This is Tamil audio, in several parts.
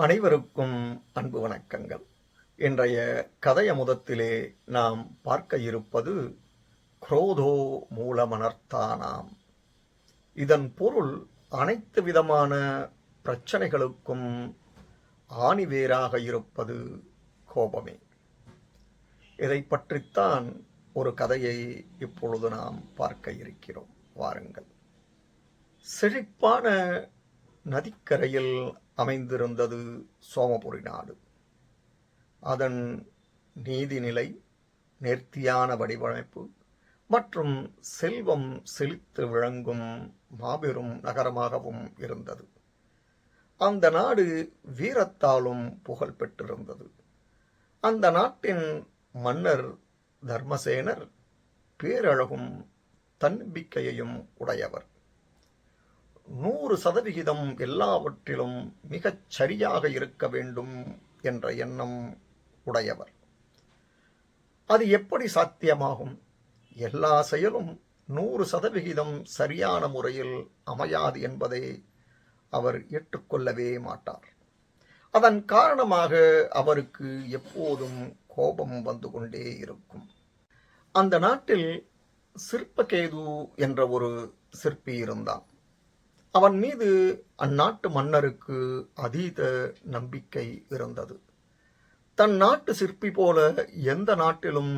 அனைவருக்கும் அன்பு வணக்கங்கள். இன்றைய கதையமுதத்திலே நாம் பார்க்க இருப்பது குரோதோ மூலமனர்த்தானாம். இதன் பொருள் அனைத்து விதமான பிரச்சனைகளுக்கும் ஆணிவேராக இருப்பது கோபமே. இதை பற்றித்தான் ஒரு கதையை இப்பொழுது நாம் பார்க்க இருக்கிறோம். வாருங்கள். செழிப்பான நதிக்கரையில் அமைந்திருந்தது சோமபுரி நாடு. அதன் நீதிநிலை, நேர்த்தியான வடிவமைப்பு மற்றும் செல்வம் செழித்து விளங்கும் மாபெரும் நகரமாகவும் இருந்தது. அந்த நாடு வீரத்தாலும் புகழ் பெற்றிருந்தது. அந்த நாட்டின் மன்னர் தர்மசேனர் பேரழகும் தன்னம்பிக்கையையும் உடையவர். 100% எல்லாவற்றிலும் மிகச் சரியாக இருக்க வேண்டும் என்ற எண்ணம் உடையவர். அது எப்படி சாத்தியமாகும்? எல்லா செயலும் 100% சரியான முறையில் அமையாது என்பதை அவர் ஏற்றுக்கொள்ளவே மாட்டார். அதன் காரணமாக அவருக்கு எப்போதும் கோபம் வந்து கொண்டே இருக்கும். அந்த நாட்டில் சிற்பகேது என்ற ஒரு சிற்பி இருந்தான். அவன் மீது அந்நாட்டு மன்னருக்கு அதீத நம்பிக்கை இருந்தது. தன் நாட்டு சிற்பி போல எந்த நாட்டிலும்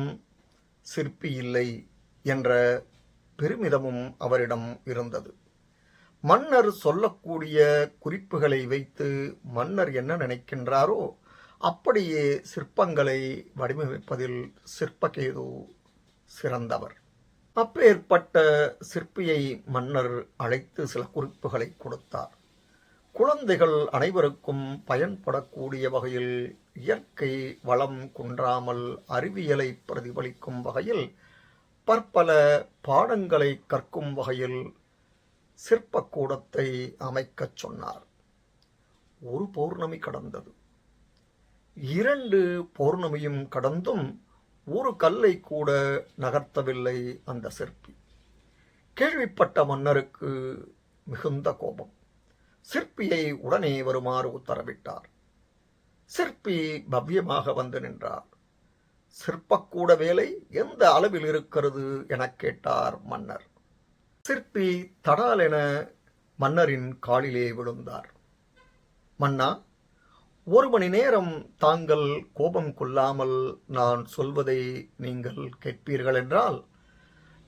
சிற்பி இல்லை என்ற பெருமிதமும் அவரிடம் இருந்தது. மன்னர் சொல்லக்கூடிய குறிப்புகளை வைத்து மன்னர் என்ன நினைக்கின்றாரோ அப்படியே சிற்பங்களை வடிவமைப்பதில் சிற்பகேது சிறந்தவர். அப்பேற்பட்ட சிற்பியை மன்னர் அழைத்து சில குறிப்புகளை கொடுத்தார். குழந்தைகள் அனைவருக்கும் பயன்படக்கூடிய வகையில், இயற்கை வளம் குன்றாமல் அறிவியலை பிரதிபலிக்கும் வகையில், பற்பல பாடங்களை கற்கும் வகையில் சிற்பக்கூடத்தை அமைக்கச் சொன்னார். ஒரு பௌர்ணமி கடந்தது. 2 பௌர்ணமியும் கடந்தும் ஒரு கல்லை கூட நகர்த்தவில்லை அந்த சிற்பி. கேள்விப்பட்ட மன்னருக்கு மிகுந்த கோபம். சிற்பியை உடனே வருமாறு உத்தரவிட்டார். சிற்பி பவ்யமாக வந்து நின்றார். சிற்பக்கூட வேலை எந்த அளவில் இருக்கிறது எனக் கேட்டார் மன்னர். சிற்பி தடால் என மன்னரின் காலிலே விழுந்தார். மன்னா, 1 மணி நேரம் தாங்கள் கோபம் கொள்ளாமல் நான் சொல்வதை நீங்கள் கேட்பீர்கள் என்றால்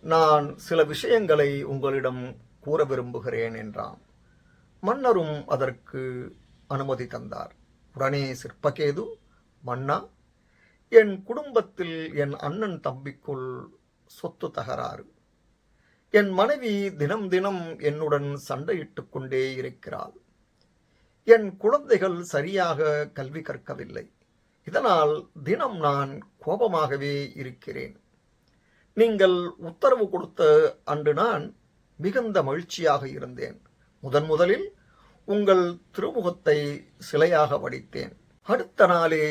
நான் சில விஷயங்களை உங்களிடம் கூற விரும்புகிறேன் என்றான். மன்னரும் அதற்கு அனுமதி தந்தார். உடனே சிற்பகேது, மன்னா, என் குடும்பத்தில் என் அண்ணன் தம்பிக்குள் சொத்து தகராறு. என் மனைவி தினம் தினம் என்னுடன் சண்டையிட்டுக் கொண்டே இருக்கிறாள். என் குழந்தைகள் சரியாக கல்வி கற்கவில்லை. இதனால் தினம் நான் கோபமாகவே இருக்கிறேன். நீங்கள் உத்தரவு கொடுத்த அன்று நான் மிகுந்த மகிழ்ச்சியாக இருந்தேன். முதலில் உங்கள் திருமுகத்தை சிலையாக வடித்தேன். அடுத்த நாளே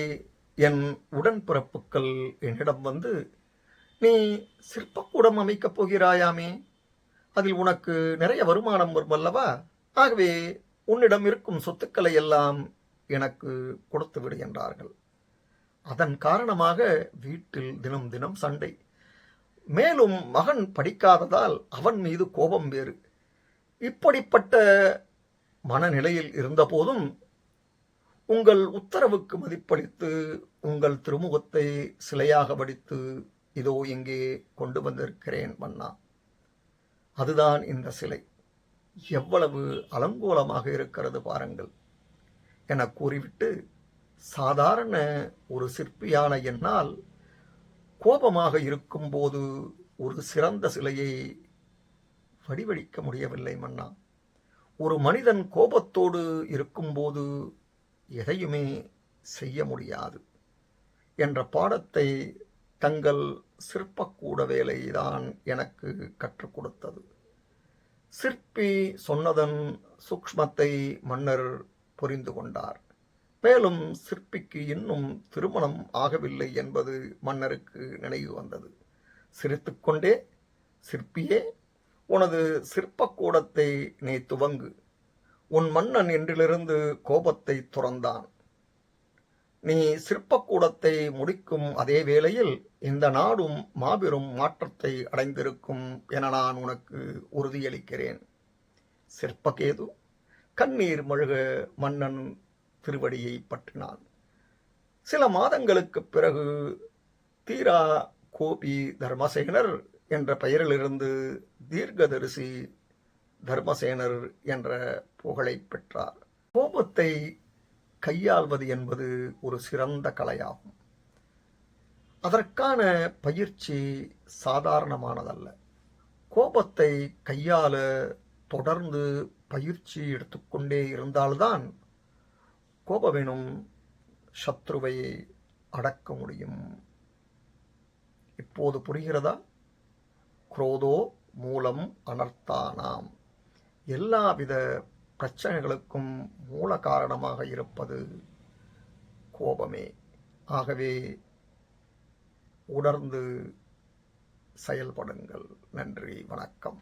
என் உடன்பிறப்புக்கள் என்னிடம் வந்து, நீ சிற்பக்கூடம் அமைக்கப் போகிறாயாமே, அதில் உனக்கு நிறைய வருமானம் வரும் அல்லவா, ஆகவே உன்னிடம் இருக்கும் சொத்துக்களை எல்லாம் எனக்கு கொடுத்து விடு என்றார்கள். அதன் காரணமாக வீட்டில் தினம் தினம் சண்டை. மேலும் மகன் படிக்காததால் அவன் மீது கோபம் வேறு. இப்படிப்பட்ட மனநிலையில் இருந்தபோதும் உங்கள் உத்தரவுக்கு மதிப்பளித்து உங்கள் திருமுகத்தை சிலையாக வடித்து இதோ இங்கே கொண்டு வந்திருக்கிறேன் மன்னா. அதுதான் இந்த சிலை. எவ்வளவு அலங்கோலமாக இருக்கிறது பாருங்கள் என கூறிவிட்டு, சாதாரண ஒரு சிற்பியான என்னால் கோபமாக இருக்கும்போது ஒரு சிறந்த சிலையை வடிவடிக்க முடியவில்லை மன்னா. ஒரு மனிதன் கோபத்தோடு இருக்கும்போது எதையுமே செய்ய முடியாது என்ற பாடத்தை தங்கள் சிற்பக்கூட வேலைதான் எனக்கு கற்றுக் கொடுத்தது. சிற்பி சொன்னதன் சூக்ஷ்மத்தை மன்னர் புரிந்து கொண்டார். மேலும் சிற்பிக்கு இன்னும் திருமணம் ஆகவில்லை என்பது மன்னருக்கு நினைவு வந்தது. சிரித்துக்கொண்டே, சிற்பியே, உனது சிற்பக்கூடத்தை நீ துவங்கு. உன் மன்னன் என்றிலிருந்து கோபத்தை துறந்தான். நீ சிற்பக்கூடத்தை முடிக்கும் அதே வேளையில் இந்த நாடும் மாபெரும் மாற்றத்தை அடைந்திருக்கும் என நான் உனக்கு உறுதியளிக்கிறேன். சிற்பகேது கண்ணீர் மழுக மன்னன் திருவடியை பற்றினான். சில மாதங்களுக்குப் பிறகு தீரா கோபி தர்மசேனர் என்ற பெயரிலிருந்து தீர்க்கதரிசி தர்மசேனர் என்ற புகழை பெற்றார். கோபத்தை கையாள்வது என்பது ஒரு சிறந்த கலையாகும். அதற்கான பயிற்சி சாதாரணமானதல்ல. கோபத்தை கையாள தொடர்ந்து பயிற்சி எடுத்துக்கொண்டே இருந்தால்தான் கோபமெனும் சத்ருவை அடக்க முடியும். இப்போது புரிகிறதா? குரோதோ மூலம் அனர்த்தானாம். எல்லாவித பிரச்சனைகளுக்கும் மூல காரணமாக இருப்பது கோபமே. ஆகவே உணர்ந்து செயல்படுங்கள். நன்றி, வணக்கம்.